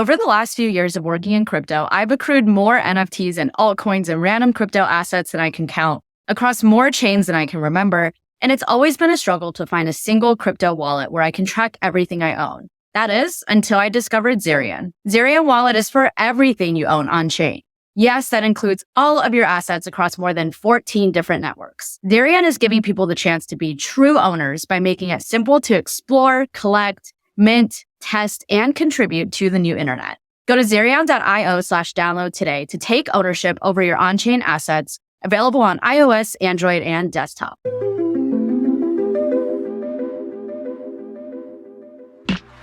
Over the last few years of working in crypto, I've accrued more NFTs and altcoins and random crypto assets than I can count across more chains than I can remember. And it's always been a struggle to find a single crypto wallet where I can track everything I own. That is, until I discovered Zerion. Zerion Wallet is for everything you own on-chain. Yes, that includes all of your assets across more than 14 different networks. Zerion is giving people the chance to be true owners by making it simple to explore, collect, mint, test, and contribute to the new internet. Go to zerion.io/download today to take ownership over your on-chain assets, available on iOS, Android, and desktop.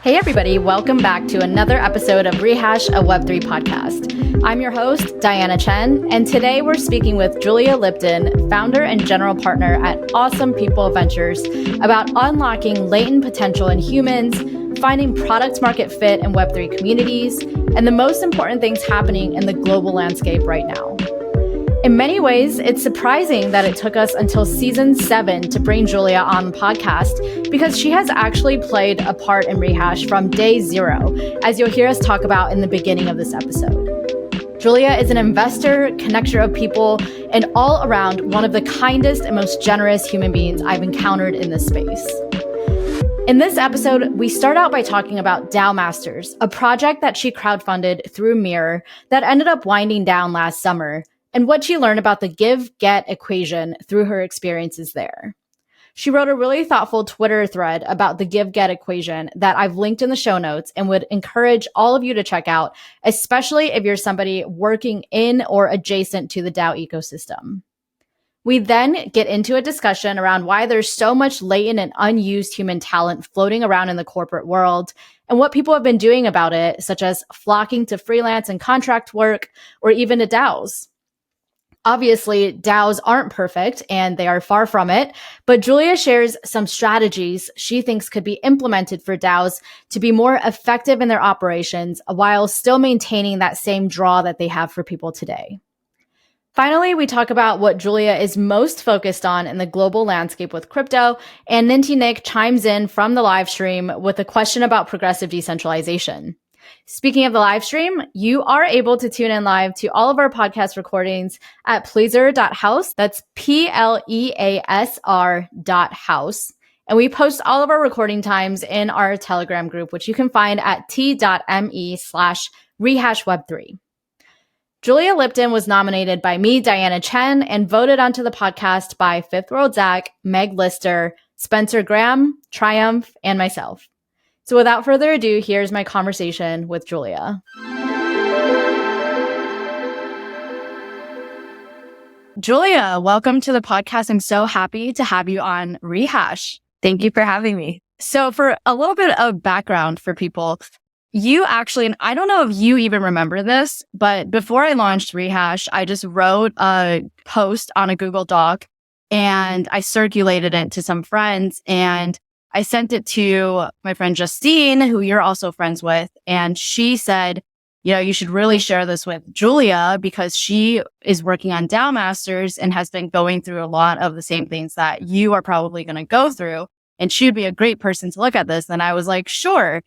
Hey everybody, welcome back to another episode of Rehash, a Web3 podcast. I'm your host, Diana Chen, and today we're speaking with Julia Lipton, founder and general partner at Awesome People Ventures, about unlocking latent potential in humans, finding product market fit in Web3 communities, and the most important things happening in the global landscape right now. In many ways, it's surprising that it took us until season 7 to bring Julia on the podcast because she has actually played a part in Rehash from day 0, as you'll hear us talk about in the beginning of this episode. Julia is an investor, connector of people, and all around one of the kindest and most generous human beings I've encountered in this space. In this episode, we start out by talking about DAO Masters, a project that she crowdfunded through Mirror that ended up winding down last summer, and what she learned about the give-get equation through her experiences there. She wrote a really thoughtful Twitter thread about the give-get equation that I've linked in the show notes and would encourage all of you to check out, especially if you're somebody working in or adjacent to the DAO ecosystem. We then get into a discussion around why there's so much latent and unused human talent floating around in the corporate world and what people have been doing about it, such as flocking to freelance and contract work or even to DAOs. Obviously, DAOs aren't perfect and they are far from it, but Julia shares some strategies she thinks could be implemented for DAOs to be more effective in their operations while still maintaining that same draw that they have for people today. Finally, we talk about what Julia is most focused on in the global landscape with crypto, and Ninty Nick chimes in from the live stream with a question about progressive decentralization. Speaking of the live stream, you are able to tune in live to all of our podcast recordings at pleaser.house. That's PLEASR.house. And we post all of our recording times in our Telegram group, which you can find at t.me/rehashweb3. Julia Lipton was nominated by me, Diana Chen, and voted onto the podcast by Fifth World Zach, Meg Lister, Spencer Graham, Triumph, and myself. So without further ado, here's my conversation with Julia. Julia, welcome to the podcast. I'm so happy to have you on Rehash. Thank you for having me. So for a little bit of background for people, you actually, and I don't know if you even remember this, but before I launched Rehash, I just wrote a post on a Google Doc and I circulated it to some friends, and I sent it to my friend Justine, who you're also friends with. And she said, you should really share this with Julia because she is working on DAO Masters and has been going through a lot of the same things that you are probably going to go through. And she would be a great person to look at this. And I was like, sure,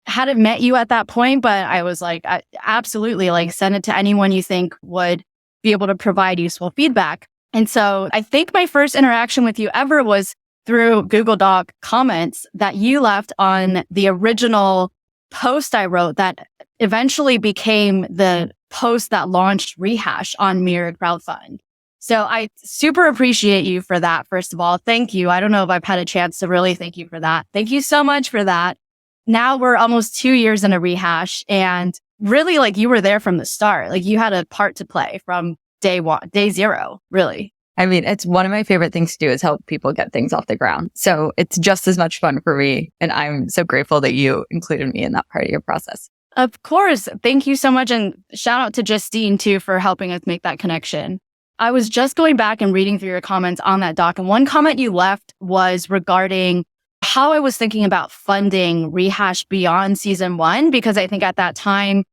hadn't met you at that point, but I was like, absolutely, send it to anyone you think would be able to provide useful feedback. And so I think my first interaction with you ever was through Google Doc comments that you left on the original post I wrote that eventually became the post that launched Rehash on Mirror Crowdfund. So I super appreciate you for that. First of all, thank you. I don't know if I've had a chance to really thank you for that. Thank you so much for that. Now we're almost 2 years in a Rehash, and really you were there from the start. You had a part to play from day 0, really. I mean, it's one of my favorite things to do is help people get things off the ground. So it's just as much fun for me. And I'm so grateful that you included me in that part of your process. Of course. Thank you so much. And shout out to Justine too for helping us make that connection. I was just going back and reading through your comments on that doc. And one comment you left was regarding how I was thinking about funding Rehash beyond season 1, because I think at that time,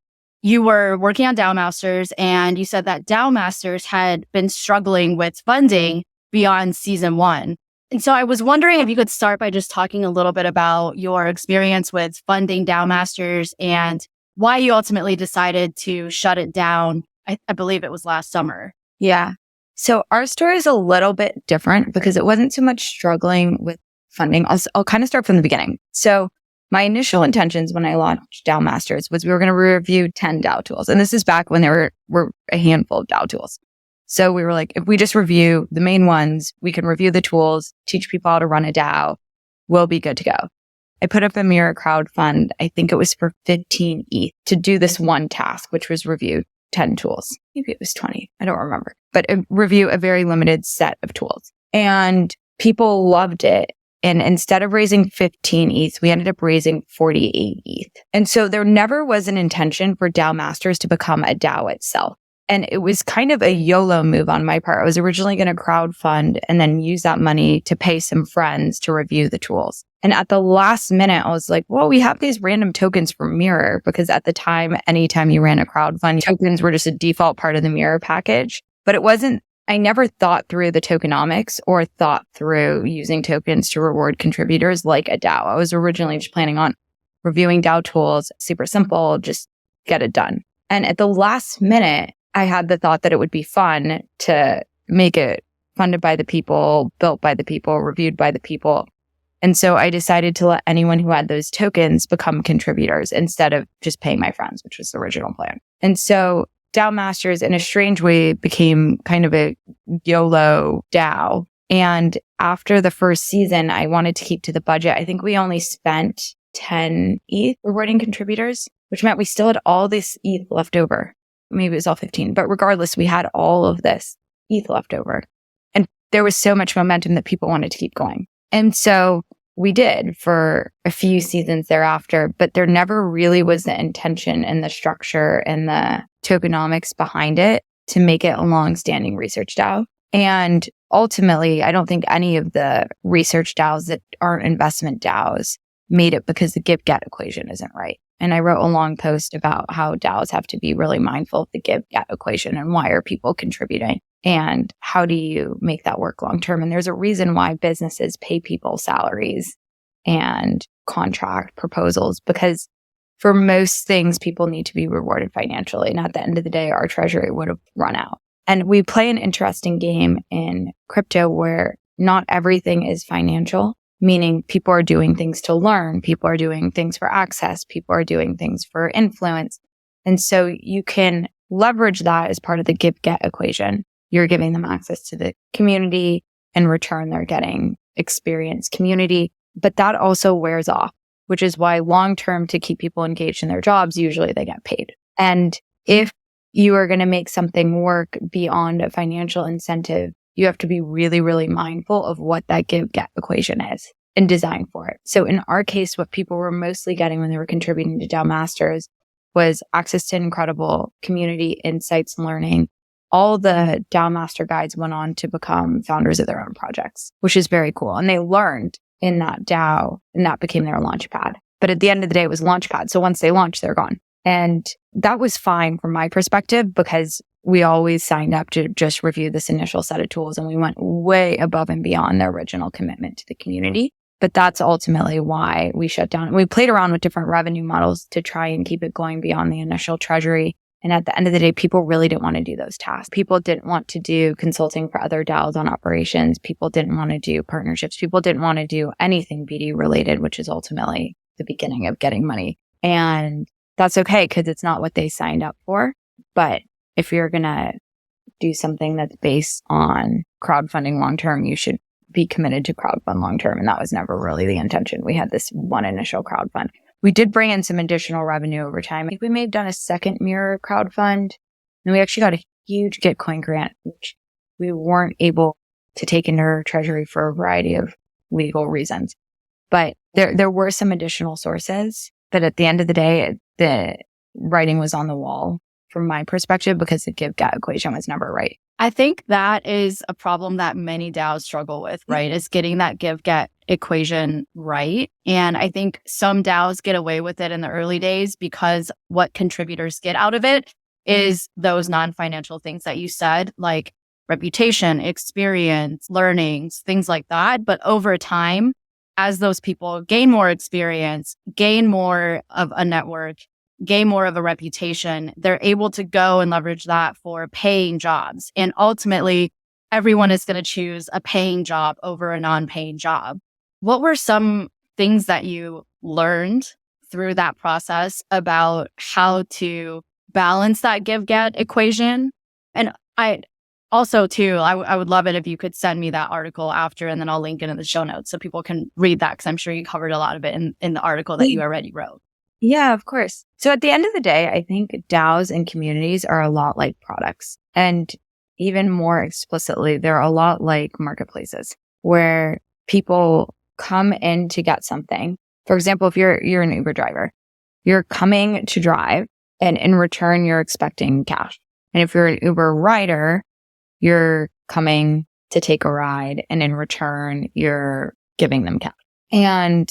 you were working on DAO Masters, and you said that DAO Masters had been struggling with funding beyond season 1. And so I was wondering if you could start by just talking a little bit about your experience with funding DAO Masters and why you ultimately decided to shut it down. I believe it was last summer. Yeah. So our story is a little bit different because it wasn't so much struggling with funding. I'll kind of start from the beginning. So my initial intentions when I launched DAO Masters was we were going to review 10 DAO tools. And this is back when there were a handful of DAO tools. So we were like, if we just review the main ones, we can review the tools, teach people how to run a DAO, we'll be good to go. I put up a Mirror crowdfund. I think it was for 15 ETH to do this one task, which was review 10 tools. Maybe it was 20. I don't remember, but review a very limited set of tools. And people loved it. And instead of raising 15 ETH, we ended up raising 48 ETH. And so there never was an intention for DAO Masters to become a DAO itself. And it was kind of a YOLO move on my part. I was originally going to crowdfund and then use that money to pay some friends to review the tools. And at the last minute, I was like, well, we have these random tokens for Mirror, because at the time, anytime you ran a crowdfund, tokens were just a default part of the Mirror package. But it wasn't, I never thought through the tokenomics or thought through using tokens to reward contributors like a DAO. I was originally just planning on reviewing DAO tools, super simple, just get it done. And at the last minute, I had the thought that it would be fun to make it funded by the people, built by the people, reviewed by the people. And so I decided to let anyone who had those tokens become contributors instead of just paying my friends, which was the original plan. And so DAO Masters, in a strange way, became kind of a YOLO DAO. And after the first season, I wanted to keep to the budget. I think we only spent 10 ETH rewarding contributors, which meant we still had all this ETH left over. Maybe it was all 15, but regardless, we had all of this ETH left over. And there was so much momentum that people wanted to keep going. And so we did for a few seasons thereafter, but there never really was the intention and the structure and the tokenomics behind it to make it a long-standing research DAO. And ultimately, I don't think any of the research DAOs that aren't investment DAOs made it because the give-get equation isn't right. And I wrote a long post about how DAOs have to be really mindful of the give-get equation and why are people contributing and how do you make that work long-term. And there's a reason why businesses pay people salaries and contract proposals, because for most things, people need to be rewarded financially. And at the end of the day, our treasury would have run out. And we play an interesting game in crypto where not everything is financial. Meaning people are doing things to learn, people are doing things for access, people are doing things for influence. And so you can leverage that as part of the give-get equation. You're giving them access to the community. In return, they're getting experience community. But that also wears off, which is why long-term, to keep people engaged in their jobs, usually they get paid. And if you are going to make something work beyond a financial incentive, you have to be really, really mindful of what that give-get equation is and design for it. So in our case, what people were mostly getting when they were contributing to DAO Masters was access to incredible community insights and learning. All the DAO Master guides went on to become founders of their own projects, which is very cool. And they learned in that DAO, and that became their launch pad. But at the end of the day, it was launch pad. So once they launched, they're gone. And that was fine from my perspective because we always signed up to just review this initial set of tools and we went way above and beyond the original commitment to the community. But that's ultimately why we shut down. We played around with different revenue models to try and keep it going beyond the initial treasury. And at the end of the day, people really didn't want to do those tasks. People didn't want to do consulting for other DAOs on operations. People didn't want to do partnerships. People didn't want to do anything BD related, which is ultimately the beginning of getting money. And that's okay because it's not what they signed up for. But if you're going to do something that's based on crowdfunding long-term, you should be committed to crowdfund long-term. And that was never really the intention. We had this one initial crowdfund. We did bring in some additional revenue over time. I think we may have done a second Mirror crowdfund. And we actually got a huge Gitcoin grant, which we weren't able to take into our treasury for a variety of legal reasons. But there were some additional sources. But at the end of the day, the writing was on the wall from my perspective because the give-get equation was never right. I think that is a problem that many DAOs struggle with, right? Is getting that give-get equation right. And I think some DAOs get away with it in the early days because what contributors get out of it is those non-financial things that you said, like reputation, experience, learnings, things like that. But over time, as those people gain more experience, gain more of a network, gain more of a reputation, they're able to go and leverage that for paying jobs. And ultimately, everyone is going to choose a paying job over a non-paying job. What were some things that you learned through that process about how to balance that give-get equation? And I also, too, I would love it if you could send me that article after, and then I'll link it in the show notes so people can read that, because I'm sure you covered a lot of it in the article that you already wrote. Yeah, of course. So at the end of the day, I think DAOs and communities are a lot like products. And even more explicitly, they're a lot like marketplaces where people come in to get something. For example, if you're an Uber driver, you're coming to drive, and in return, you're expecting cash. And if you're an Uber rider, you're coming to take a ride, and in return, you're giving them cash. And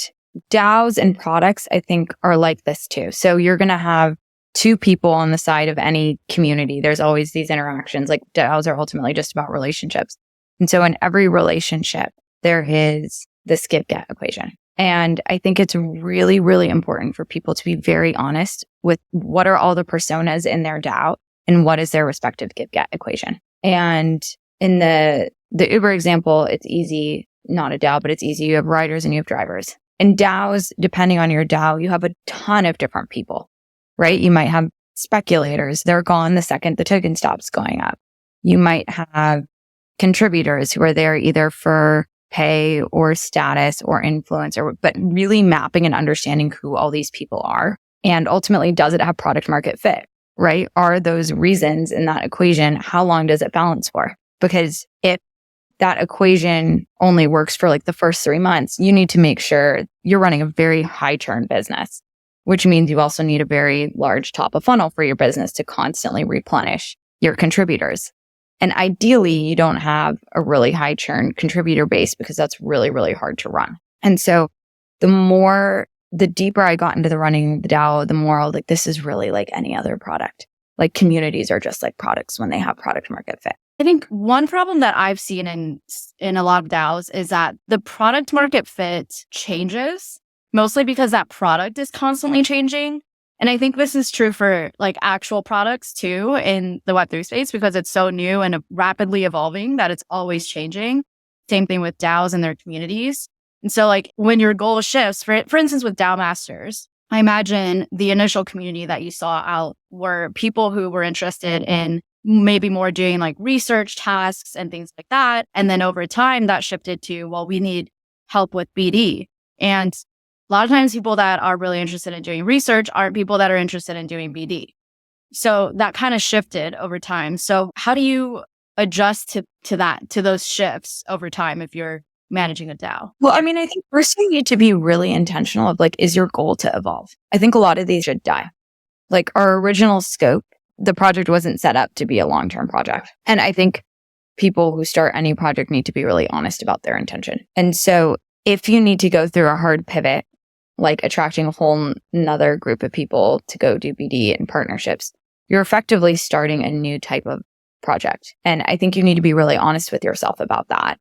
DAOs and products, I think, are like this too. So you're going to have two people on the side of any community. There's always these interactions. Like DAOs are ultimately just about relationships. And so in every relationship, there is this give-get equation. And I think it's really, really important for people to be very honest with what are all the personas in their DAO and what is their respective give-get equation. And in the Uber example, it's easy, not a DAO, but it's easy. You have riders and you have drivers. In DAOs, depending on your DAO, you have a ton of different people, right? You might have speculators. They're gone the second the token stops going up. You might have contributors who are there either for pay or status or influence, but really mapping and understanding who all these people are. And ultimately, does it have product market fit, right? Are those reasons in that equation, how long does it balance for? Because if that equation only works for like the first 3 months, you need to make sure you're running a very high churn business, which means you also need a very large top of funnel for your business to constantly replenish your contributors. And ideally, you don't have a really high churn contributor base because that's really, really hard to run. And so the deeper I got into the running of the DAO, the more I was like, this is really like any other product. Like communities are just like products when they have product market fit. I think one problem that I've seen in a lot of DAOs is that the product market fit changes, mostly because that product is constantly changing. And I think this is true for like actual products too in the Web3 space, because it's so new and rapidly evolving that it's always changing. Same thing with DAOs and their communities. And so like when your goal shifts, for instance, with DAO Masters, I imagine the initial community that you saw out were people who were interested in maybe more doing like research tasks and things like that. And then over time that shifted to, well, we need help with BD. And a lot of times people that are really interested in doing research aren't people that are interested in doing BD. So that kind of shifted over time. So how do you adjust to those shifts over time if you're managing a DAO? Well, I mean, I think first you need to be really intentional of like, is your goal to evolve? I think a lot of these should die. Like our original scope, the project wasn't set up to be a long-term project. And I think people who start any project need to be really honest about their intention. And so if you need to go through a hard pivot, like attracting a whole another group of people to go do BD and partnerships, you're effectively starting a new type of project. And I think you need to be really honest with yourself about that.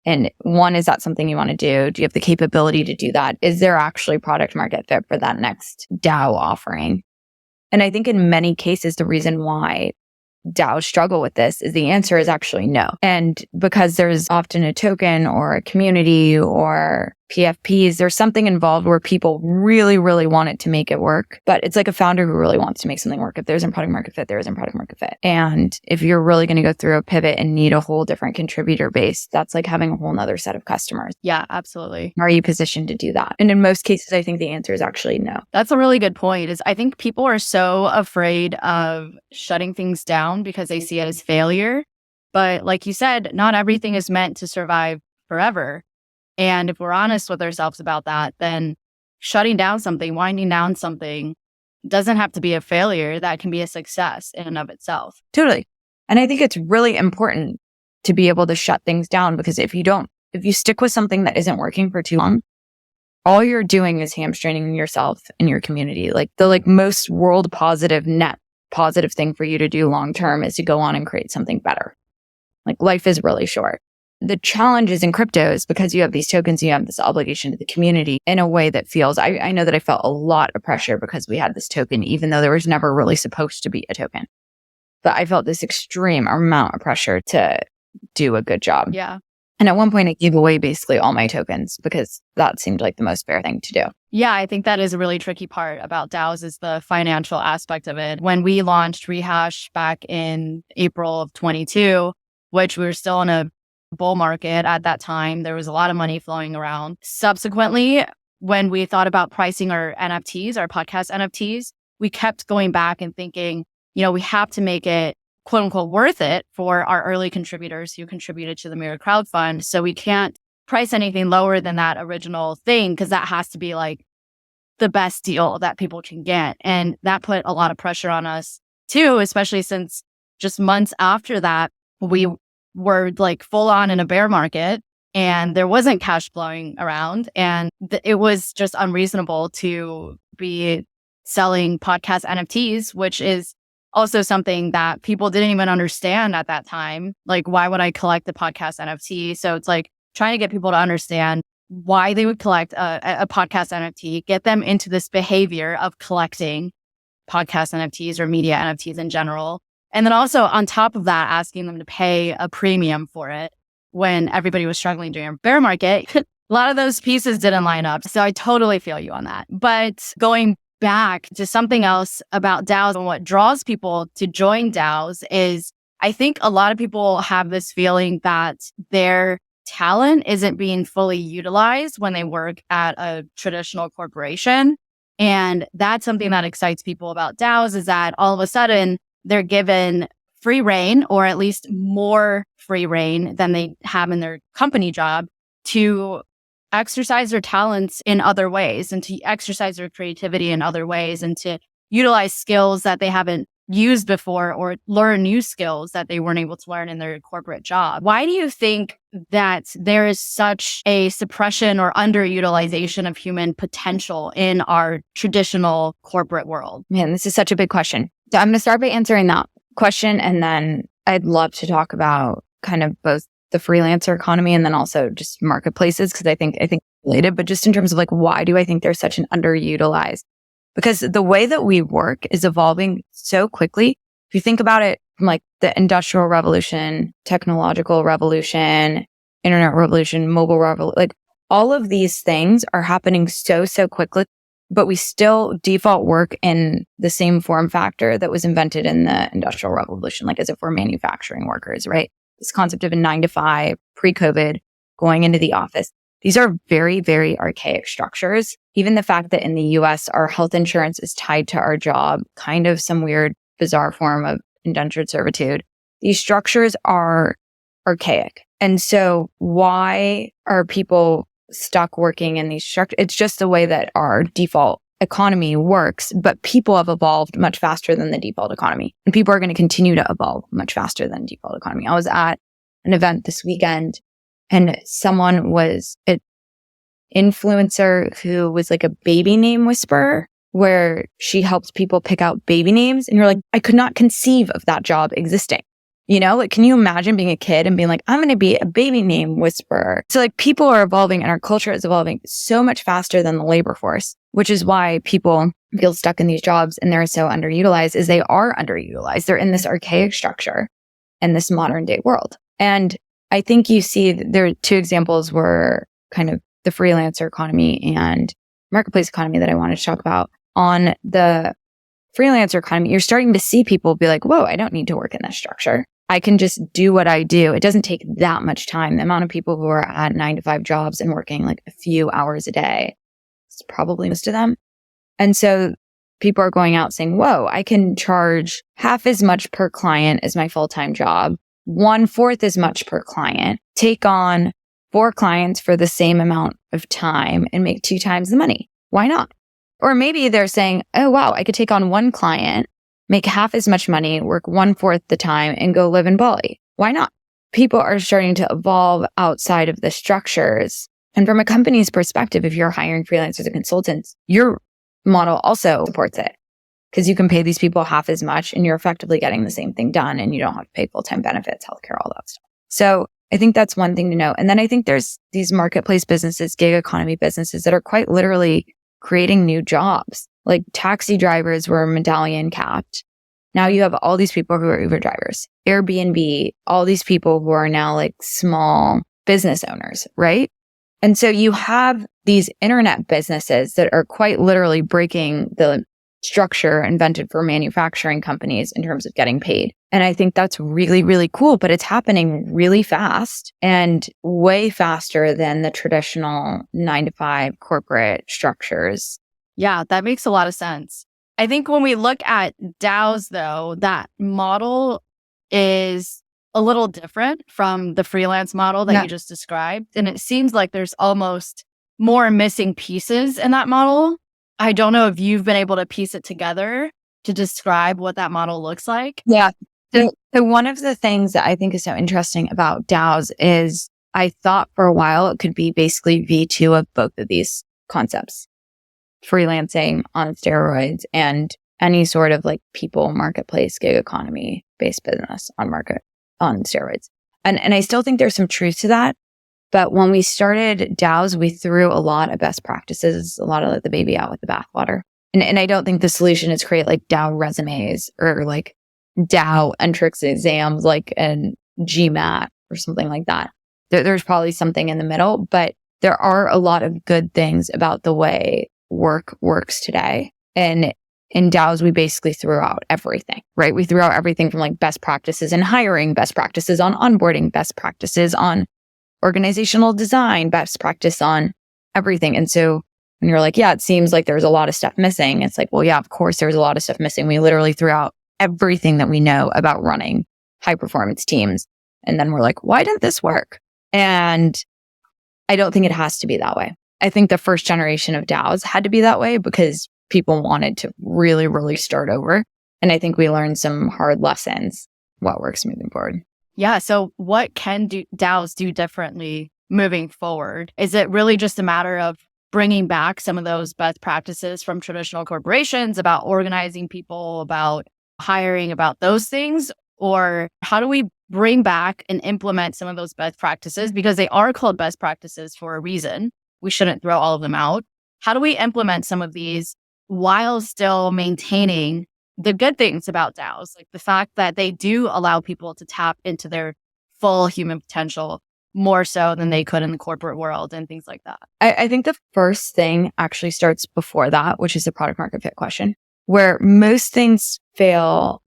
And one, is that something you want to do? Do you have the capability to do that? Is there actually product market fit for that next DAO offering? And I think in many cases, the reason why DAOs struggle with this is the answer is actually no. And because there's often a token or a community or PFPs, there's something involved where people really, really want it to make it work. But it's like a founder who really wants to make something work. If there isn't product market fit, there isn't product market fit. And if you're really going to go through a pivot and need a whole different contributor base, that's like having a whole nother set of customers. Yeah, absolutely. Are you positioned to do that? And in most cases, I think the answer is actually no. That's a really good point. Is I think people are so afraid of shutting things down because they see it as failure. But like you said, not everything is meant to survive forever. And if we're honest with ourselves about that, then shutting down something, winding down something doesn't have to be a failure. That can be a success in and of itself. Totally. And I think it's really important to be able to shut things down, because if you stick with something that isn't working for too long, all you're doing is hamstringing yourself and your community. Like the most world positive, net positive thing for you to do long term is to go on and create something better. Like life is really short. the challenges in crypto is because you have these tokens, you have this obligation to the community in a way that feels, I know that I felt a lot of pressure because we had this token, even though there was never really supposed to be a token. But I felt this extreme amount of pressure to do a good job. Yeah. And at one point I gave away basically all my tokens because that seemed like the most fair thing to do. Yeah, I think that is a really tricky part about DAOs is the financial aspect of it. When we launched Rehash back in April of 22, which we were still in a bull market at that time, there was a lot of money flowing around. Subsequently, when we thought about pricing our NFTs, our podcast NFTs, we kept going back and thinking, we have to make it quote unquote worth it for our early contributors who contributed to the Mirror Crowd Fund. So we can't price anything lower than that original thing because that has to be like the best deal that people can get. And that put a lot of pressure on us too, especially since just months after that, we were like full on in a bear market and there wasn't cash flowing around. And it was just unreasonable to be selling podcast NFTs, which is also something that people didn't even understand at that time. Like, why would I collect the podcast NFT? So it's like trying to get people to understand why they would collect a podcast NFT, get them into this behavior of collecting podcast NFTs or media NFTs in general. And then also on top of that, asking them to pay a premium for it when everybody was struggling during a bear market. A lot of those pieces didn't line up. So I totally feel you on that. But going back to something else about DAOs and what draws people to join DAOs is I think a lot of people have this feeling that their talent isn't being fully utilized when they work at a traditional corporation. And that's something that excites people about DAOs is that all of a sudden they're given free reign, or at least more free reign than they have in their company job, to exercise their talents in other ways and to exercise their creativity in other ways and to utilize skills that they haven't used before or learn new skills that they weren't able to learn in their corporate job. Why do you think that there is such a suppression or underutilization of human potential in our traditional corporate world? Man, this is such a big question. So I'm going to start by answering that question. And then I'd love to talk about kind of both the freelancer economy and then also just marketplaces, because I think related, but just in terms of like, why do I think there's such an underutilized? Because the way that we work is evolving so quickly. If you think about it from like the industrial revolution, technological revolution, internet revolution, mobile revolution, like all of these things are happening so quickly, but we still default work in the same form factor that was invented in the industrial revolution, like as if we're manufacturing workers, right? This concept of a 9 to 5 pre-COVID going into the office. These are very, very archaic structures. Even the fact that in the US, our health insurance is tied to our job, kind of some weird, bizarre form of indentured servitude. These structures are archaic. And so why are people stuck working in these structures? It's just the way that our default economy works, but people have evolved much faster than the default economy. And people are going to continue to evolve much faster than default economy. I was at an event this weekend and someone was an influencer who was like a baby name whisperer, where she helped people pick out baby names. And you're like, I could not conceive of that job existing. Like, can you imagine being a kid and being like, I'm going to be a baby name whisperer? So like people are evolving and our culture is evolving so much faster than the labor force, which is why people feel stuck in these jobs and they're so underutilized, is they are underutilized. They're in this archaic structure in this modern day world. And I think you see there are two examples were kind of the freelancer economy and marketplace economy that I wanted to talk about. On the freelancer economy, you're starting to see people be like, whoa, I don't need to work in this structure. I can just do what I do. It doesn't take that much time. The amount of people who are at 9 to 5 jobs and working like a few hours a day, it's probably most of them. And so people are going out saying, whoa, I can charge half as much per client as my full-time job, 1/4 as much per client, take on 4 clients for the same amount of time and make 2 times the money. Why not? Or maybe they're saying, oh, wow, I could take on 1 client, make half as much money, work 1/4 the time, and go live in Bali. Why not? People are starting to evolve outside of the structures. And from a company's perspective, if you're hiring freelancers and consultants, your model also supports it because you can pay these people half as much and you're effectively getting the same thing done and you don't have to pay full-time benefits, healthcare, all that stuff. So I think that's one thing to know. And then I think there's these marketplace businesses, gig economy businesses that are quite literally creating new jobs. Like taxi drivers were medallion capped. Now you have all these people who are Uber drivers, Airbnb, all these people who are now like small business owners, right? And so you have these internet businesses that are quite literally breaking the structure invented for manufacturing companies in terms of getting paid. And I think that's really, really cool, but it's happening really fast and way faster than the traditional 9 to 5 corporate structures. Yeah, that makes a lot of sense. I think when we look at DAOs, though, that model is a little different from the freelance model that you just described. And it seems like there's almost more missing pieces in that model. I don't know if you've been able to piece it together to describe what that model looks like. Yeah. So one of the things that I think is so interesting about DAOs is I thought for a while it could be basically V2 of both of these concepts. Freelancing on steroids and any sort of like people marketplace gig economy based business on steroids. And I still think there's some truth to that. But when we started DAOs, we threw a lot of best practices, a lot of like the baby out with the bathwater. And I don't think the solution is create like DAO resumes or like DAO entrance exams like an GMAT or something like that. There's probably something in the middle, but there are a lot of good things about the way work works today. And in DAOs, we basically threw out everything, right? We threw out everything from like best practices in hiring, best practices on onboarding, best practices on organizational design, best practice on everything. And so when you're like, yeah, it seems like there's a lot of stuff missing. It's like, well, yeah, of course, there's a lot of stuff missing. We literally threw out everything that we know about running high performance teams. And then we're like, why didn't this work? And I don't think it has to be that way. I think the first generation of DAOs had to be that way because people wanted to really, really start over. And I think we learned some hard lessons, what works moving forward. Yeah. So what can DAOs do differently moving forward? Is it really just a matter of bringing back some of those best practices from traditional corporations about organizing people, about hiring, about those things? Or how do we bring back and implement some of those best practices? Because they are called best practices for a reason. We shouldn't throw all of them out. How do we implement some of these while still maintaining the good things about DAOs, like the fact that they do allow people to tap into their full human potential more so than they could in the corporate world and things like that? I think the first thing actually starts before that, which is the product market fit question, where most things fail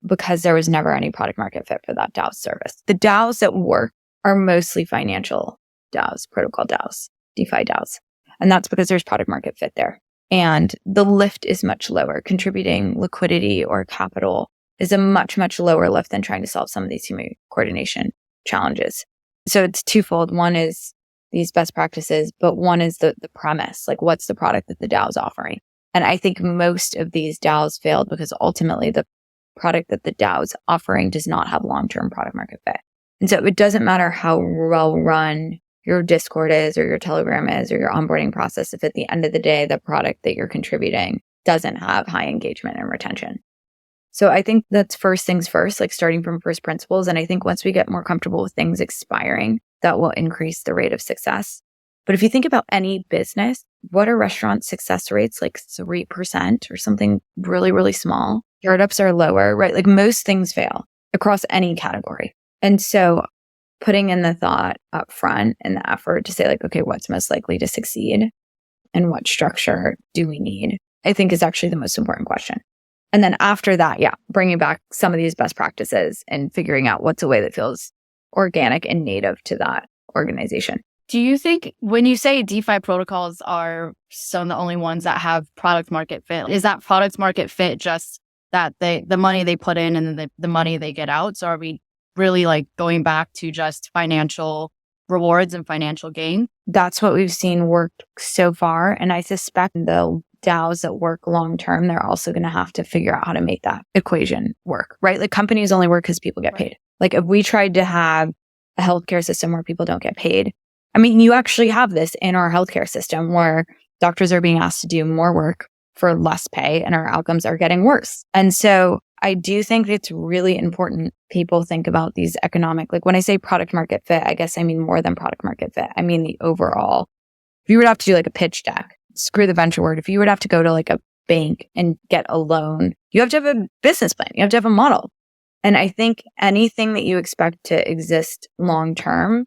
because there was never any product market fit for that DAO service. The DAOs that work are mostly financial DAOs, protocol DAOs, DeFi DAOs. And that's because there's product market fit there. And the lift is much lower. Contributing liquidity or capital is a much, much lower lift than trying to solve some of these human coordination challenges. So it's twofold. One is these best practices, but one is the premise, like what's the product that the DAO is offering? And I think most of these DAOs failed because ultimately the product that the DAO is offering does not have long-term product market fit. And so it doesn't matter how well run your Discord is or your Telegram is or your onboarding process if at the end of the day, the product that you're contributing doesn't have high engagement and retention. So I think that's first things first, like starting from first principles. And I think once we get more comfortable with things expiring, that will increase the rate of success. But if you think about any business, what are restaurant success rates? Like 3% or something really, really small. Startups are lower, right? Like most things fail across any category. And so putting in the thought up front and the effort to say like, okay, what's most likely to succeed and what structure do we need? I think is actually the most important question. And then after that, bringing back some of these best practices and figuring out what's a way that feels organic and native to that organization. Do you think when you say DeFi protocols are some of the only ones that have product market fit, is that product market fit just that the money they put in and then the money they get out? So are we really like going back to just financial rewards and financial gain? That's what we've seen work so far. And I suspect the DAOs that work long-term, they're also going to have to figure out how to make that equation work, right? Like companies only work because people get paid. Like if we tried to have a healthcare system where people don't get paid, I mean, you actually have this in our healthcare system where doctors are being asked to do more work for less pay and our outcomes are getting worse. And so I do think it's really important people think about these economic, like when I say product market fit, I guess I mean more than product market fit. I mean the overall. If you would have to do like a pitch deck, screw the venture word. If you would have to go to like a bank and get a loan, you have to have a business plan. You have to have a model. And I think anything that you expect to exist long term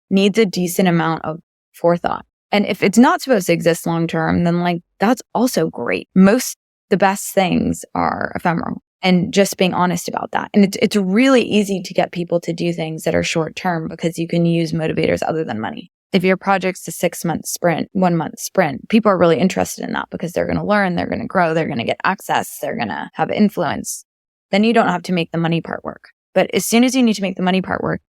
needs a decent amount of forethought. And if it's not supposed to exist long term, then like that's also great. The best things are ephemeral, and just being honest about that. And it's really easy to get people to do things that are short term because you can use motivators other than money. If your project's a 6-month sprint, 1-month sprint, people are really interested in that because they're going to learn, they're going to grow, they're going to get access, they're going to have influence. Then you don't have to make the money part work. But as soon as you need to make the money part work,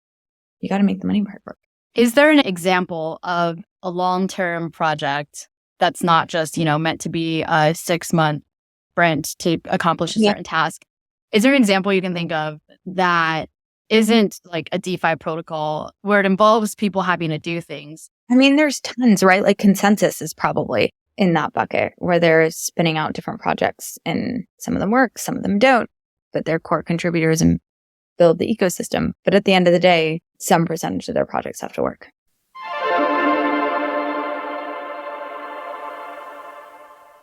you got to make the money part work. Is there an example of a long-term project that's not just, meant to be a 6-month sprint to accomplish a certain task? Is there an example you can think of that isn't like a DeFi protocol where it involves people having to do things? I mean, there's tons, right? Like Consensus is probably in that bucket where they're spinning out different projects and some of them work, some of them don't, but they're core contributors and build the ecosystem. But at the end of the day, some percentage of their projects have to work.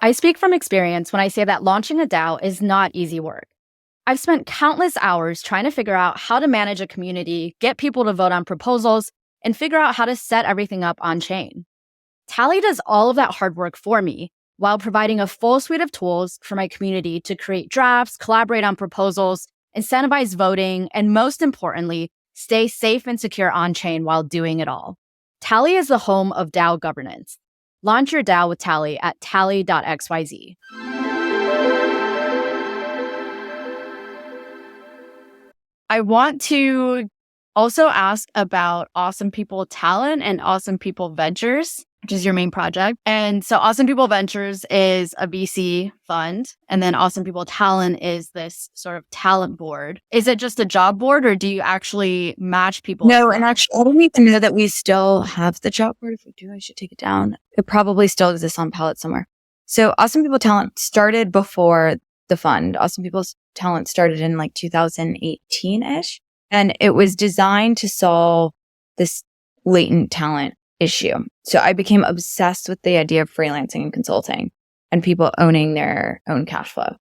I speak from experience when I say that launching a DAO is not easy work. I've spent countless hours trying to figure out how to manage a community, get people to vote on proposals, and figure out how to set everything up on chain. Tally does all of that hard work for me while providing a full suite of tools for my community to create drafts, collaborate on proposals, incentivize voting, and most importantly, stay safe and secure on chain while doing it all. Tally is the home of DAO governance. Launch your DAO with Tally at tally.xyz. I want to also ask about Awesome People Talent and Awesome People Ventures, which is your main project. And so Awesome People Ventures is a VC fund. And then Awesome People Talent is this sort of talent board. Is it just a job board or do you actually match people? No, and actually, I don't even know that we still have the job board. If we do, I should take it down. It probably still exists on Palette somewhere. So Awesome People Talent started before the fund. Awesome People's Talent started in like 2018-ish. And it was designed to solve this latent talent issue. So I became obsessed with the idea of freelancing and consulting and people owning their own cash flow,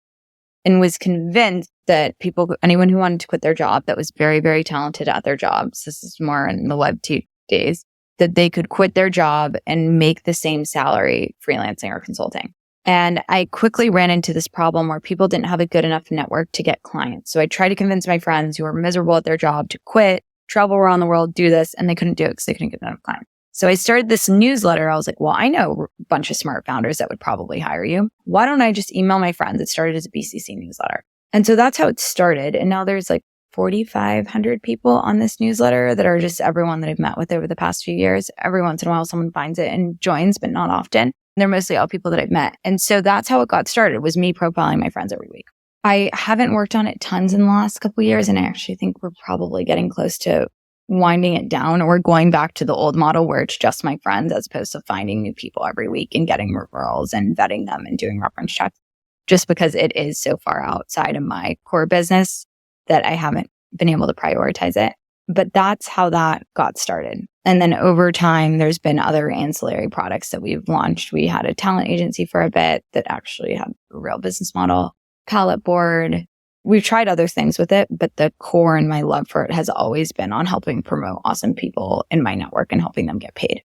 and was convinced that anyone who wanted to quit their job that was very, very talented at their jobs, this is more in the Web 2 days, that they could quit their job and make the same salary freelancing or consulting. And I quickly ran into this problem where people didn't have a good enough network to get clients. So I tried to convince my friends who were miserable at their job to quit, travel around the world, do this, and they couldn't do it because they couldn't get enough clients. So I started this newsletter. I was like, well, I know a bunch of smart founders that would probably hire you. Why don't I just email my friends? It started as a BCC newsletter. And so that's how it started. And now there's like 4,500 people on this newsletter that are just everyone that I've met with over the past few years. Every once in a while, someone finds it and joins, but not often. They're mostly all people that I've met. And so that's how it got started, was me profiling my friends every week. I haven't worked on it tons in the last couple of years. And I actually think we're probably getting close to winding it down or going back to the old model where it's just my friends as opposed to finding new people every week and getting referrals and vetting them and doing reference checks, just because it is so far outside of my core business that I haven't been able to prioritize it. But that's how that got started. And then over time, there's been other ancillary products that we've launched. We had a talent agency for a bit that actually had a real business model, palette board. We've tried other things with it, but the core and my love for it has always been on helping promote awesome people in my network and helping them get paid.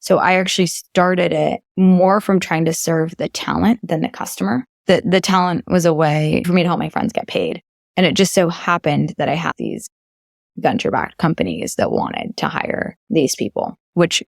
So I actually started it more from trying to serve the talent than the customer. The talent was a way for me to help my friends get paid. And it just so happened that I had these venture-backed companies that wanted to hire these people, which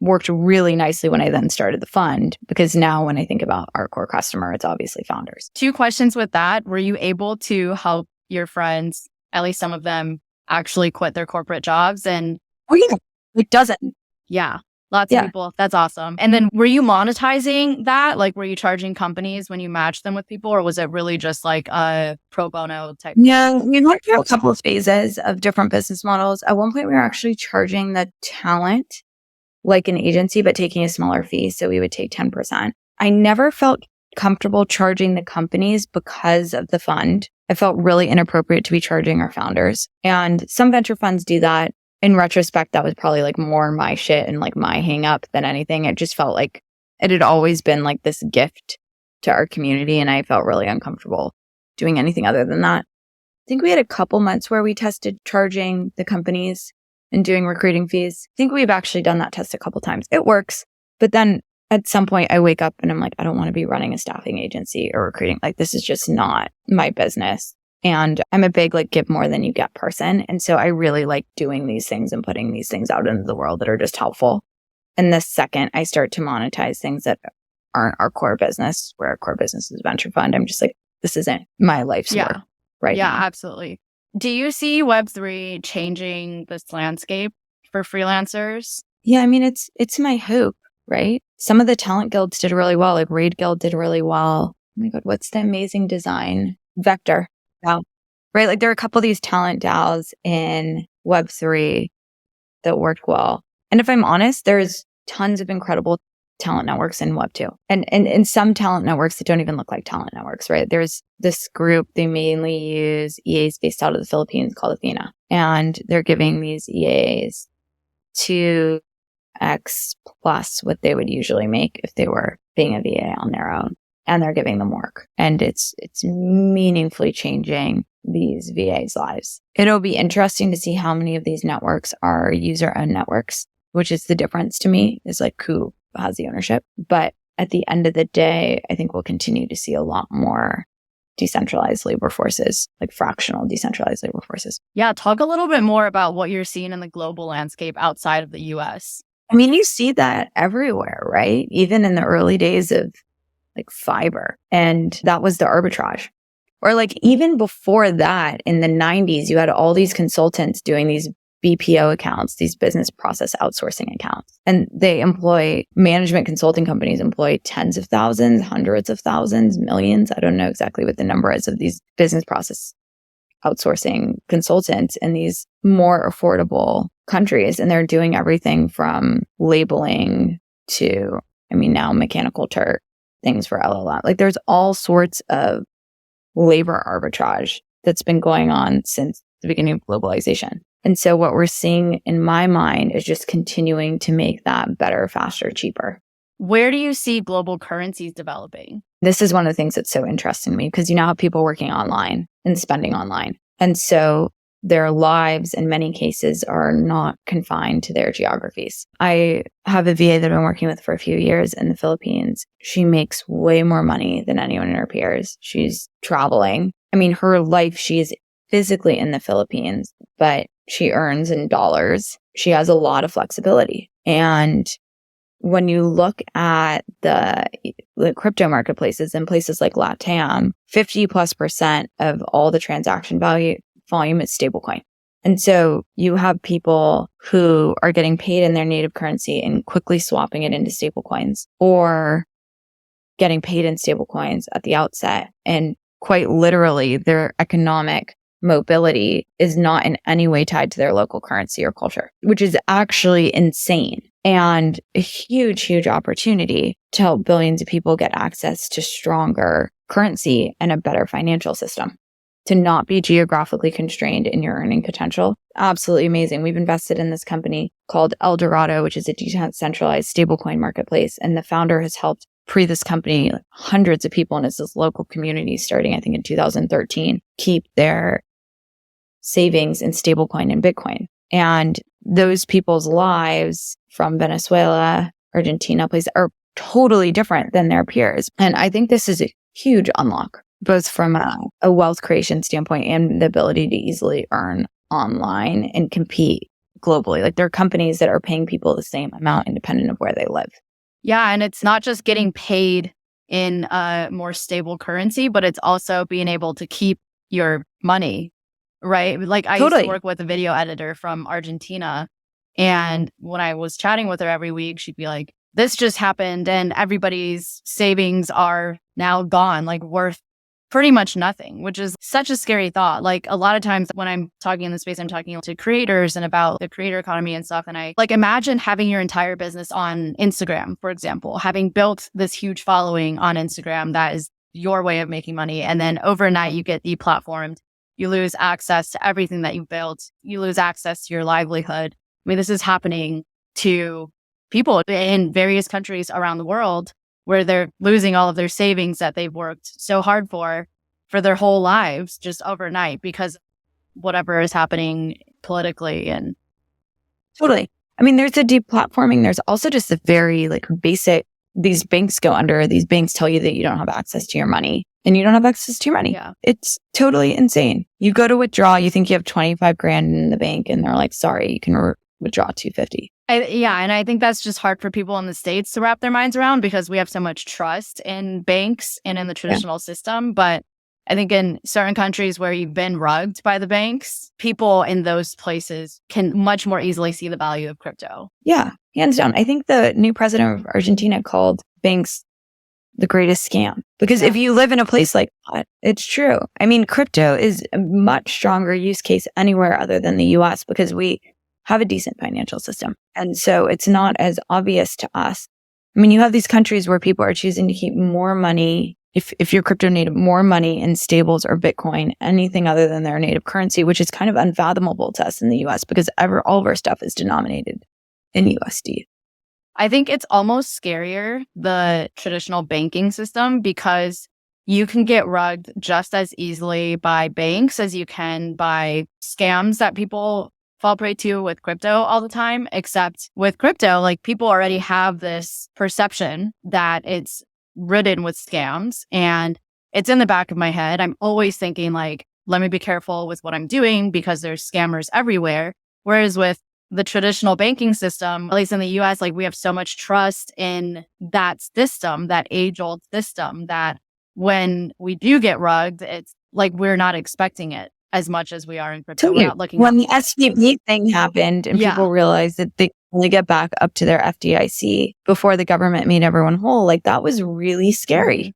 worked really nicely when I then started the fund, because now when I think about our core customer, it's obviously founders. 2 questions with that. Were you able to help your friends, at least some of them, actually quit their corporate jobs? And it doesn't. Yeah, lots of people. That's awesome. And then were you monetizing that? Like, were you charging companies when you matched them with people, or was it really just like a pro bono type? Yeah, we went through a couple of phases of different business models. At one point, we were actually charging the talent like an agency, but taking a smaller fee. So we would take 10%. I never felt comfortable charging the companies because of the fund. I felt really inappropriate to be charging our founders. And some venture funds do that. In retrospect, that was probably like more my shit and like my hang up than anything. It just felt like it had always been like this gift to our community. And I felt really uncomfortable doing anything other than that. I think we had a couple months where we tested charging the companies and doing recruiting fees. I think we've actually done that test a couple times. It works. But then at some point I wake up and I'm like, I don't want to be running a staffing agency or recruiting. Like, this is just not my business. And I'm a big like give more than you get person. And so I really like doing these things and putting these things out into the world that are just helpful. And the second I start to monetize things that aren't our core business, where our core business is venture fund, I'm just like, this isn't my life's work right now. Yeah, absolutely. Do you see Web3 changing this landscape for freelancers? Yeah, I mean, it's my hope, right? Some of the talent guilds did really well. Like Raid Guild did really well. Oh my God, what's the amazing design? Vector. DAO. Right? Like there are a couple of these talent DAOs in Web3 that worked well. And if I'm honest, there's tons of incredible talent networks in Web2. And some talent networks that don't even look like talent networks, right? There's this group, they mainly use EAs based out of the Philippines called Athena. And they're giving these EAs 2x plus what they would usually make if they were being a VA on their own. And they're giving them work. And it's meaningfully changing these VAs' lives. It'll be interesting to see how many of these networks are user-owned networks, which is the difference to me, is like who has the ownership. But at the end of the day, I think we'll continue to see a lot more decentralized labor forces, like fractional decentralized labor forces. Yeah, talk a little bit more about what you're seeing in the global landscape outside of the US. I mean, you see that everywhere, right? Even in the early days of like Fiverr. And that was the arbitrage. Or like even before that, in the 90s, you had all these consultants doing these BPO accounts, these business process outsourcing accounts. And they employ, management consulting companies employ tens of thousands, hundreds of thousands, millions. I don't know exactly what the number is of these business process outsourcing consultants in these more affordable countries. And they're doing everything from labeling to, I mean, now Mechanical Turk, things for LLM. Like there's all sorts of labor arbitrage that's been going on since the beginning of globalization. And so what we're seeing in my mind is just continuing to make that better, faster, cheaper. Where do you see global currencies developing? This is one of the things that's so interesting to me because you now have people working online and spending online. And so their lives in many cases are not confined to their geographies. I have a VA that I've been working with for a few years in the Philippines. She makes way more money than anyone in her peers. She's traveling. I mean, her life, she is physically in the Philippines, but she earns in dollars. She has a lot of flexibility. And when you look at the crypto marketplaces in places like LATAM, 50+% of all the transaction volume is stablecoin. And so you have people who are getting paid in their native currency and quickly swapping it into stablecoins, or getting paid in stablecoins at the outset. And quite literally, their economic mobility is not in any way tied to their local currency or culture, which is actually insane and a huge, huge opportunity to help billions of people get access to stronger currency and a better financial system. To not be geographically constrained in your earning potential. Absolutely amazing. We've invested in this company called El Dorado, which is a decentralized stablecoin marketplace. And the founder has helped pre this company, like hundreds of people in this local community starting, I think, in 2013, keep their savings in stablecoin and Bitcoin. And those people's lives from Venezuela, Argentina, places are totally different than their peers. And I think this is a huge unlock, both from a wealth creation standpoint and the ability to easily earn online and compete globally. Like there are companies that are paying people the same amount independent of where they live. Yeah, and it's not just getting paid in a more stable currency, but it's also being able to keep your money, right? Like I used to work with a video editor from Argentina, and when I was chatting with her every week, she'd be like, this just happened and everybody's savings are now gone, like worth pretty much nothing, which is such a scary thought. Like a lot of times when I'm talking in the space, I'm talking to creators and about the creator economy and stuff. And I like imagine having your entire business on Instagram, for example, having built this huge following on Instagram that is your way of making money. And then overnight you get deplatformed. You lose access to everything that you built. You lose access to your livelihood. I mean, this is happening to people in various countries around the world where they're losing all of their savings that they've worked so hard for their whole lives just overnight because whatever is happening politically. And Totally. I mean, there's a deplatforming. There's also just the very like basic, these banks go under, these banks tell you that you don't have access to your money and you don't have access to your money. Yeah. It's totally insane. You go to withdraw, you think you have 25 grand in the bank and they're like, sorry, you can withdraw 250. And I think that's just hard for people in the States to wrap their minds around because we have so much trust in banks and in the traditional system. But I think in certain countries where you've been rugged by the banks, people in those places can much more easily see the value of crypto. Yeah, hands down. I think the new president of Argentina called banks the greatest scam because if you live in a place like that, it's true. I mean, crypto is a much stronger use case anywhere other than the US because we have a decent financial system. And so it's not as obvious to us. I mean, you have these countries where people are choosing to keep more money, if you're crypto native, more money in stables or Bitcoin, anything other than their native currency, which is kind of unfathomable to us in the US because all of our stuff is denominated in USD. I think it's almost scarier, the traditional banking system, because you can get rugged just as easily by banks as you can by scams that people fall prey to with crypto all the time. Except with crypto, like people already have this perception that it's ridden with scams. And it's in the back of my head. I'm always thinking like, let me be careful with what I'm doing because there's scammers everywhere. Whereas with the traditional banking system, at least in the US, like we have so much trust in that system, that age-old system, that when we do get rugged, it's like we're not expecting it as much as we are in crypto. We're not looking when the SVB thing happened and people realized that they only get back up to their FDIC before the government made everyone whole, like that was really scary.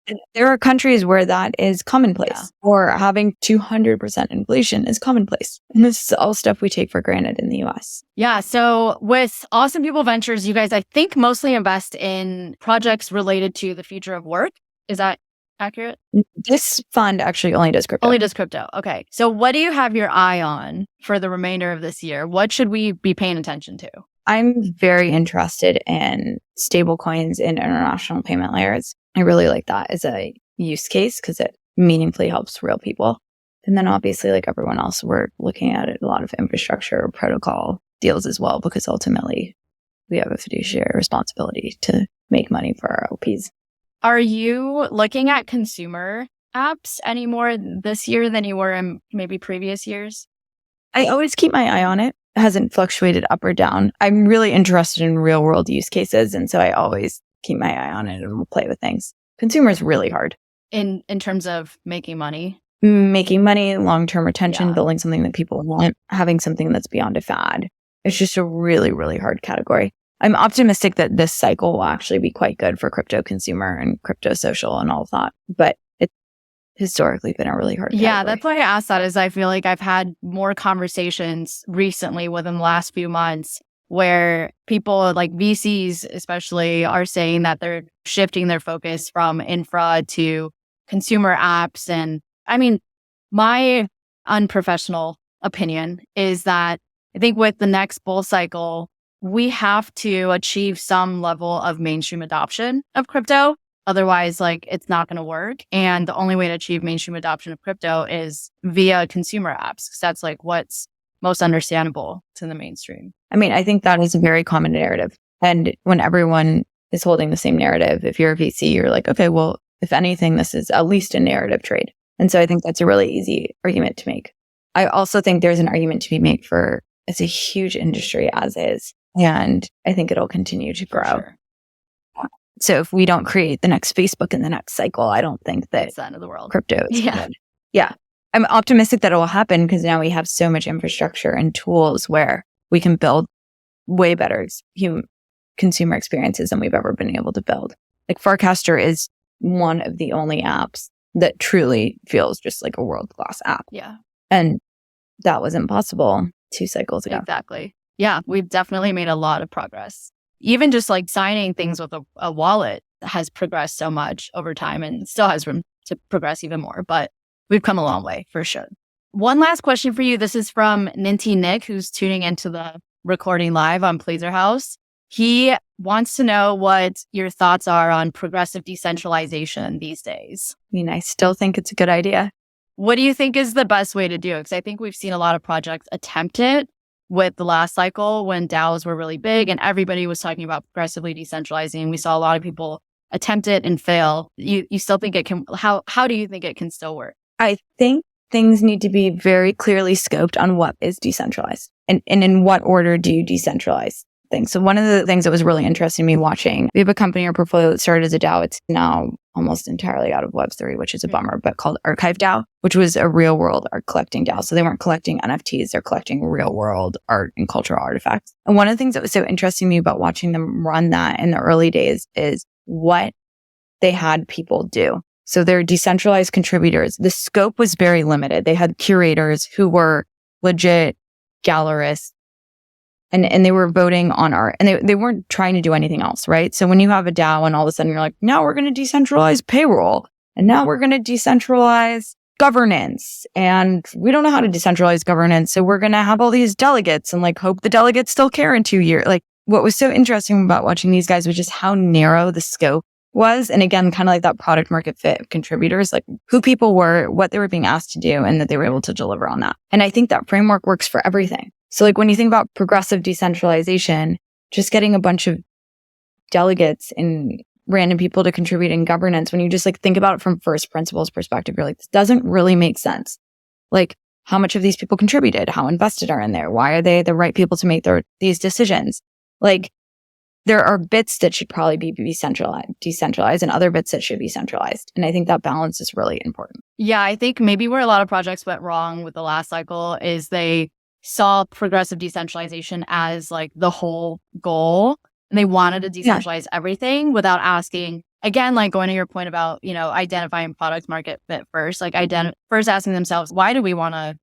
And there are countries where that is commonplace, or having 200% inflation is commonplace. And this is all stuff we take for granted in the US. Yeah. So with Awesome People Ventures, you guys, I think, mostly invest in projects related to the future of work. Is that accurate? This fund actually only does crypto. Only does crypto. Okay. So what do you have your eye on for the remainder of this year? What should we be paying attention to? I'm very interested in stable coins and international payment layers. I really like that as a use case because it meaningfully helps real people. And then obviously, like everyone else, we're looking at a lot of infrastructure protocol deals as well, because ultimately we have a fiduciary responsibility to make money for our LPs. Are you looking at consumer apps any more this year than you were in maybe previous years? I always keep my eye on it. It hasn't fluctuated up or down. I'm really interested in real world use cases. And so I always keep my eye on it and we'll play with things. Consumer is really hard. In terms of making money? Making money, long-term retention, building something that people want, having something that's beyond a fad. It's just a really, really hard category. I'm optimistic that this cycle will actually be quite good for crypto consumer and crypto social and all of that. But it's historically been a really hard category. Yeah, that's why I asked that, is I feel like I've had more conversations recently within the last few months where people like VCs especially are saying that they're shifting their focus from infra to consumer apps. And I mean, my unprofessional opinion is that I think with the next bull cycle, we have to achieve some level of mainstream adoption of crypto. Otherwise, like, it's not going to work. And the only way to achieve mainstream adoption of crypto is via consumer apps, because that's like what's most understandable to the mainstream. I mean, I think that is a very common narrative. And when everyone is holding the same narrative, if you're a VC, you're like, okay, well, if anything, this is at least a narrative trade. And so I think that's a really easy argument to make. I also think there's an argument to be made for it's a huge industry as is. And I think it'll continue to grow. Sure. So if we don't create the next Facebook in the next cycle, I don't think that it's the end of the world. Crypto is good. Yeah. I'm optimistic that it will happen because now we have so much infrastructure and tools where we can build way better consumer experiences than we've ever been able to build. Like Forecaster is one of the only apps that truly feels just like a world-class app. Yeah. And that wasn't possible 2 cycles ago. Exactly. Yeah, we've definitely made a lot of progress. Even just like signing things with a wallet has progressed so much over time and still has room to progress even more. But we've come a long way for sure. One last question for you. This is from Ninty Nick, who's tuning into the recording live on Pleaser House. He wants to know what your thoughts are on progressive decentralization these days. I mean, I still think it's a good idea. What do you think is the best way to do it? Because I think we've seen a lot of projects attempt it with the last cycle when DAOs were really big and everybody was talking about progressively decentralizing. We saw a lot of people attempt it and fail. You still think it can, how do you think it can still work? I think things need to be very clearly scoped on what is decentralized and in what order do you decentralize things. So one of the things that was really interesting to me watching, we have a company in our portfolio that started as a DAO. It's now almost entirely out of Web3, which is a bummer, but called Archive DAO, which was a real world art collecting DAO. So they weren't collecting NFTs, they're collecting real world art and cultural artifacts. And one of the things that was so interesting to me about watching them run that in the early days is what they had people do. So they're decentralized contributors. The scope was very limited. They had curators who were legit gallerists and they were voting on art and they weren't trying to do anything else, right? So when you have a DAO and all of a sudden you're like, now we're going to decentralize payroll and now we're going to decentralize governance and we don't know how to decentralize governance. So we're going to have all these delegates and like hope the delegates still care in 2 years. Like what was so interesting about watching these guys was just how narrow the scope was. And again, kind of like that product market fit of contributors, like who people were, what they were being asked to do, and that they were able to deliver on that. And I think that framework works for everything. So like when you think about progressive decentralization, just getting a bunch of delegates and random people to contribute in governance, when you just like think about it from first principles perspective, you're like, this doesn't really make sense. Like how much of these people contributed? How invested are in there? Why are they the right people to make these decisions? Like there are bits that should probably be decentralized and other bits that should be centralized. And I think that balance is really important. Yeah, I think maybe where a lot of projects went wrong with the last cycle is they saw progressive decentralization as like the whole goal. And they wanted to decentralize everything without asking, again, like going to your point about, identifying product market fit first, like first asking themselves, why do we want to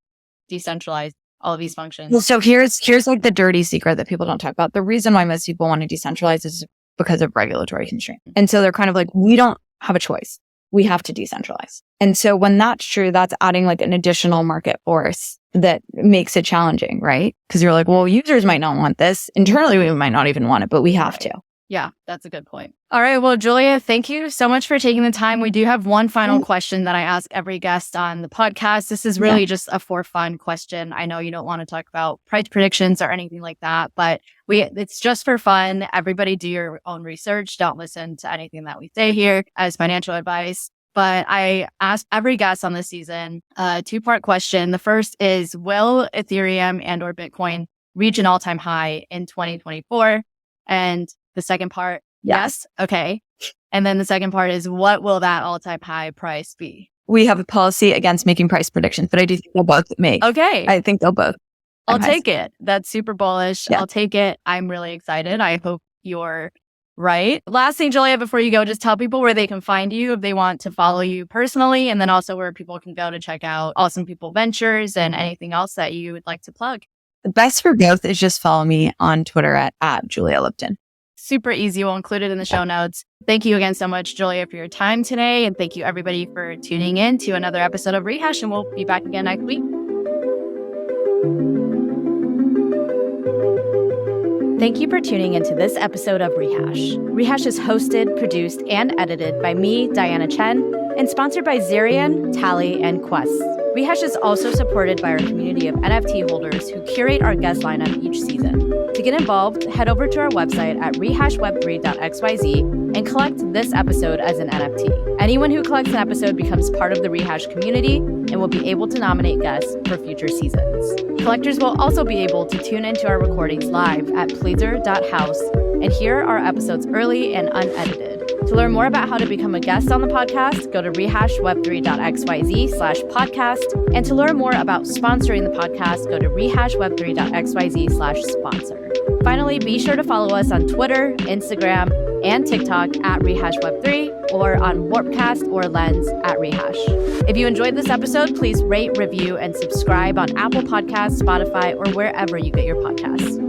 decentralize all of these functions? Well, so here's like the dirty secret that people don't talk about. The reason why most people want to decentralize is because of regulatory constraint. And so they're kind of like, we don't have a choice. We have to decentralize. And so when that's true, that's adding like an additional market force that makes it challenging, right? Because you're like, well, users might not want this. Internally, we might not even want it, but we have to. Yeah, that's a good point. All right. Well, Julia, thank you so much for taking the time. We do have one final question that I ask every guest on the podcast. This is really just a for fun question. I know you don't want to talk about price predictions or anything like that, but it's just for fun. Everybody do your own research. Don't listen to anything that we say here as financial advice. But I ask every guest on this season a two-part question. The first is, will Ethereum and or Bitcoin reach an all-time high in 2024? And the second part, yes. Okay. And then the second part is, what will that all-time high price be? We have a policy against making price predictions, but I do think they'll both make. Okay. I think they'll both. I'll take it. That's super bullish. Yeah. I'll take it. I'm really excited. I hope you're right. Last thing, Julia, before you go, just tell people where they can find you if they want to follow you personally, and then also where people can go to check out Awesome People Ventures and anything else that you would like to plug. The best for both is just follow me on Twitter at Julia Lipton. Super easy. We'll include it in the show notes. Thank you again so much, Julia, for your time today. And thank you, everybody, for tuning in to another episode of Rehash. And we'll be back again next week. Thank you for tuning into this episode of Rehash. Rehash is hosted, produced, and edited by me, Diana Chen, and sponsored by Zerion, Tally, and Quest. Rehash is also supported by our community of NFT holders who curate our guest lineup each season. To get involved, head over to our website at rehashweb3.xyz and collect this episode as an NFT. Anyone who collects an episode becomes part of the Rehash community and will be able to nominate guests for future seasons. Collectors will also be able to tune into our recordings live at pleaser.house and hear our episodes early and unedited. To learn more about how to become a guest on the podcast, go to rehashweb3.xyz/podcast. And to learn more about sponsoring the podcast, go to rehashweb3.xyz/sponsor. Finally, be sure to follow us on Twitter, Instagram, and TikTok at rehashweb3 or on Warpcast or Lens at Rehash. If you enjoyed this episode, please rate, review, and subscribe on Apple Podcasts, Spotify, or wherever you get your podcasts.